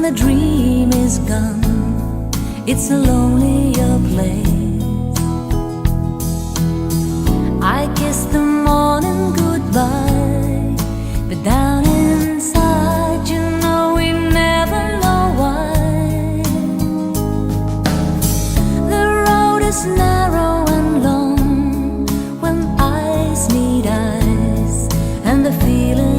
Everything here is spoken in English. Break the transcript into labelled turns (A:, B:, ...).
A: the dream is gone, it's a lonelier place. I kiss the morning goodbye, but down inside, you know we never know why. The road is narrow and long when eyes meet eyes, and the feeling